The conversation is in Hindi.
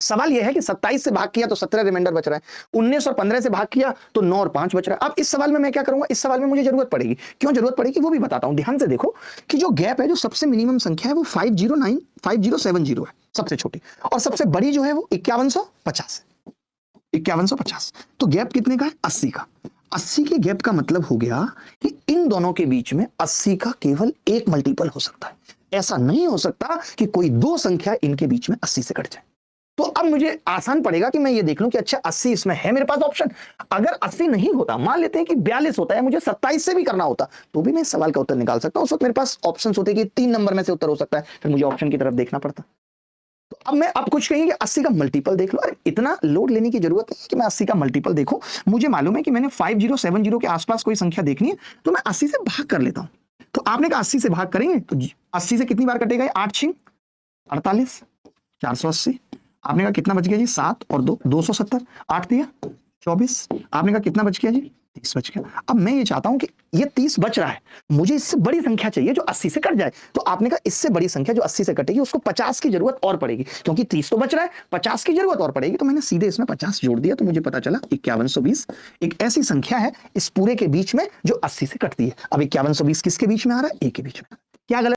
सवाल यह है कि 27 से भाग किया तो 17 रिमाइंडर बच रहा है, 19 और 15 से भाग किया तो 9 और 5 बच रहा है। अब इस सवाल में मैं क्या करूंगा, इस सवाल में मुझे जरूरत पड़ेगी, क्यों जरूरत पड़ेगी वो भी बताता हूं। ध्यान से देखो कि जो गैप है, जो सबसे मिनिमम संख्या है वो 5070 है, सबसे छोटी, और सबसे बड़ी जो है वो 5150 है, 5150। तो गैप कितने का है, 80 का। 80 के गैप का मतलब हो गया कि इन दोनों के बीच में 80 का केवल एक मल्टीपल हो सकता है। ऐसा नहीं हो सकता कि कोई दो संख्या इनके बीच में 80 से कट जाए। तो अब मुझे आसान पड़ेगा कि मैं ये देख लूं कि अच्छा 80 इसमें है मेरे पास ऑप्शन। अगर 80 नहीं होता, मान लेते हैं कि 42 होता है, मुझे 27 से भी करना होता, तो भी मैं इस सवाल का उत्तर निकाल सकता हूं। उस वक्त मेरे पास ऑप्शन होते कि 3 नंबर में से उत्तर हो सकता है, फिर मुझे ऑप्शन की तरफ देखना पड़ता। तो अब मैं आप कुछ कहेंगे 80 का मल्टीपल देख लो। अरे इतना लोड लेने की जरूरत नहीं है कि मैं 80 का मल्टीपल देखूं। मुझे मालूम है कि मैंने 5070 के आसपास कोई संख्या देखनी है, तो मैं 80 से भाग कर लेता हूं। तो आपने कहा 80 से भाग करेंगे तो 80 से कितनी बार कटेगा, 8 6 48, 480। आपने कहा कितना बच गया जी, 7 और 2 270, 8 दिया 24। आपने कहा कितना बच गया जी, 30 बच गया। अब मैं ये चाहता हूं कि ये 30 बच रहा है, मुझे इससे बड़ी संख्या चाहिए जो 80 से कट जाए। तो आपने कहा इससे बड़ी संख्या जो 80 से कटेगी उसको 50 की जरूरत और पड़ेगी, क्योंकि 30 तो बच रहा है, 50 की जरूरत और पड़ेगी। तो मैंने सीधे इसमें 50 जोड़ दिया, तो मुझे पता चला 5120 एक ऐसी संख्या है इस पूरे के बीच में जो 80 से कटती है। अब 5120 किसके बीच में आ रहा है, ए के बीच में। क्या गलत